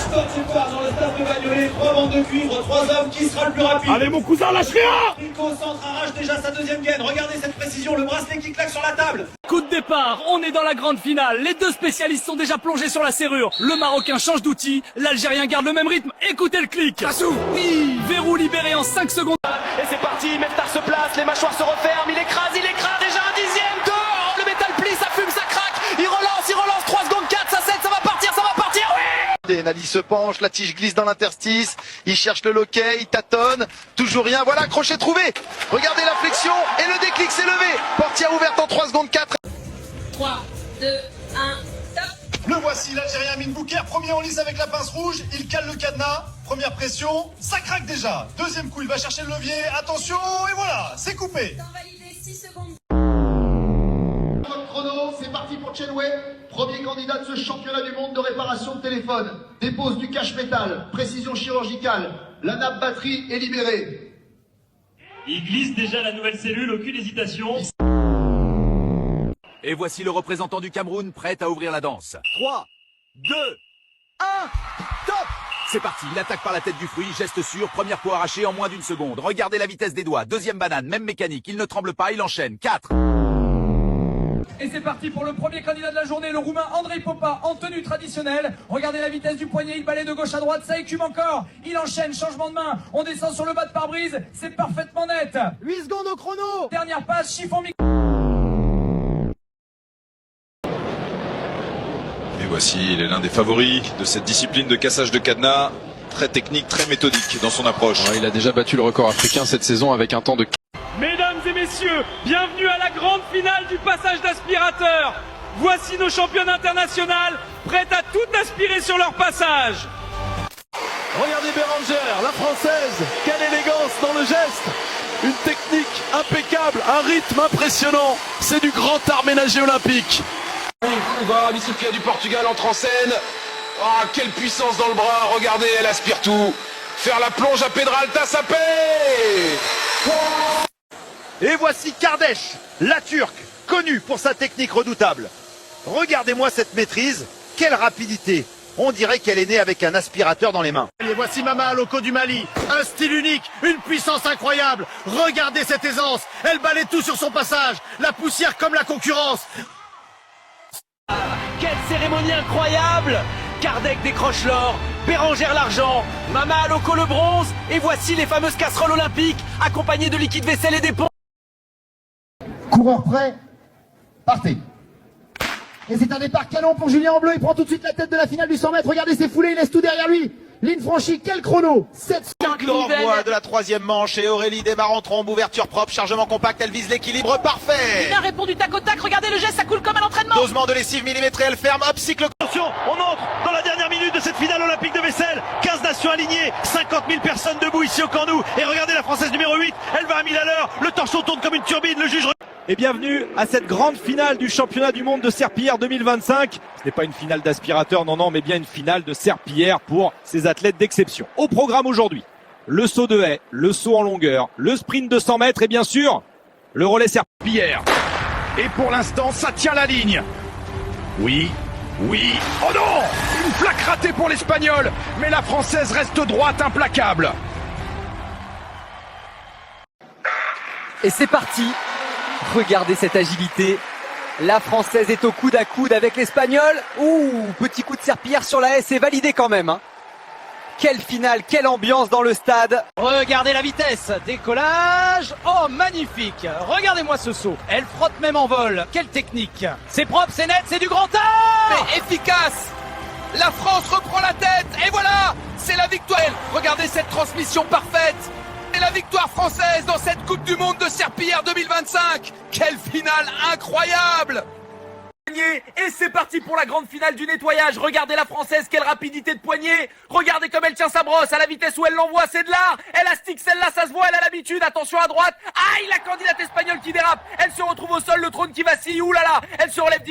Stop cette part dans le stade de Bagnolet, 3 bandes de cuivre, 3 hommes, qui sera le plus rapide? Allez mon cousin, lâche rien! Rico Centre arrache déjà sa deuxième gaine, regardez cette précision, le bracelet qui claque sur la table. Coup de départ, on est dans la grande finale. Les deux spécialistes sont déjà plongés sur la serrure. Le Marocain change d'outil, l'Algérien garde le même rythme. Écoutez le clic. Oui, verrou libéré en 5 secondes. Et c'est parti, Meftar se place, les mâchoires se referment, il écrase, déjà un dixième, 2, oh, le métal plie, ça fume, ça craque, il relance, 3 secondes, 4, ça 7, ça va partir, oui! Nali se penche, la tige glisse dans l'interstice, il cherche le loquet, il tâtonne, toujours rien, voilà, crochet trouvé. Regardez la flexion et le déclic s'est levé. Portière ouverte en 3 secondes 4. 3, 2, 1, top. Le voici, l'Algérien Amine Bouker, premier en lice avec la pince rouge, il cale le cadenas, première pression, ça craque déjà. Deuxième coup, il va chercher le levier, attention, et voilà, c'est coupé. Temps validé, 6 secondes. Chrono, c'est parti pour Chenway, premier candidat de ce championnat du monde de réparation de téléphone. Dépose du cache métal, précision chirurgicale, la nappe batterie est libérée. Il glisse déjà la nouvelle cellule, aucune hésitation. Et voici le représentant du Cameroun prêt à ouvrir la danse. 3, 2, 1, top! C'est parti, il attaque par la tête du fruit, geste sûr, première peau arrachée en moins d'une seconde. Regardez la vitesse des doigts, deuxième banane, même mécanique, il ne tremble pas, il enchaîne. 4. Et c'est parti pour le premier candidat de la journée, le Roumain Andrei Popa en tenue traditionnelle. Regardez la vitesse du poignet, il balaye de gauche à droite, ça écume encore. Il enchaîne, changement de main, on descend sur le bas de pare-brise, c'est parfaitement net. 8 secondes au chrono! Dernière passe, chiffon micro. Et voici, il est l'un des favoris de cette discipline de cassage de cadenas. Très technique, très méthodique dans son approche. Ouais, il a déjà battu le record africain cette saison avec un temps de... Mesdames et messieurs, bienvenue à la grande finale du passage d'aspirateur. Voici nos championnes internationales, prêtes à tout aspirer sur leur passage. Regardez Béranger, la française, quelle élégance dans le geste! Une technique impeccable, un rythme impressionnant, c'est du grand art ménager olympique. On va Missoufia du Portugal entre en scène. Ah, quelle puissance dans le bras, regardez, elle aspire tout. Faire la plonge à Pedralta, ça paie. Et voici Kardesh, la Turque, connue pour sa technique redoutable. Regardez-moi cette maîtrise, quelle rapidité. On dirait qu'elle est née avec un aspirateur dans les mains. Et voici Mama Aloko du Mali, un style unique, une puissance incroyable. Regardez cette aisance, elle balaye tout sur son passage, la poussière comme la concurrence. Quelle cérémonie incroyable! Kardec décroche l'or, Bérangère l'argent, Mama Aloko le bronze, et voici les fameuses casseroles olympiques, accompagnées de liquide vaisselle et d'éponge. Coureur prêt, partez. Et c'est un départ canon pour Julien en bleu, il prend tout de suite la tête de la finale du 100 mètres, regardez ses foulées, il laisse tout derrière lui. Ligne franchie, quel chrono? 7 le renvoi de la troisième manche et Aurélie démarre en trombe, ouverture propre, chargement compact, elle vise l'équilibre parfait. Il a répondu tac au tac, regardez le geste, ça coule comme à l'entraînement. Dosement de lessive millimétrée, elle ferme, hop, cycle. Attention, on entre dans la dernière minute de cette finale olympique de vaisselle. 15 nations alignées, 50 000 personnes debout ici au Camp Nou. Et regardez la française numéro 8, elle va à 1000 à l'heure, le torchon tourne comme une turbine, le juge... Et bienvenue à cette grande finale du championnat du monde de serpillière 2025. Ce n'est pas une finale d'aspirateur, non, mais bien une finale de serpillière pour ces athlètes d'exception. Au programme aujourd'hui, le saut de haie, le saut en longueur, le sprint de 100 mètres et bien sûr, le relais serpillière. Et pour l'instant, ça tient la ligne. Oui. Oh non! Une plaque ratée pour l'Espagnol, mais la Française reste droite, implacable. Et c'est parti. Regardez cette agilité. La Française est au coude à coude avec l'Espagnol. Ouh, petit coup de serpillière sur la haie, c'est validé quand même. Hein. Quelle finale, quelle ambiance dans le stade. Regardez la vitesse, décollage, oh magnifique. Regardez-moi ce saut, elle frotte même en vol, quelle technique. C'est propre, c'est net, c'est du grand art. Mais efficace. La France reprend la tête, et voilà, c'est la victoire. Regardez cette transmission parfaite. C'est la victoire française dans cette Coupe du Monde de serpillière 2025. Quelle finale incroyable! Et c'est parti pour la grande finale du nettoyage. Regardez la Française, quelle rapidité de poignet. Regardez comme elle tient sa brosse, à la vitesse où elle l'envoie, c'est de l'art. Élastique, celle-là, ça se voit, elle a l'habitude. Attention à droite. Aïe, la candidate espagnole qui dérape. Elle se retrouve au sol, le trône qui vacille. Ouh là là, elle se relève.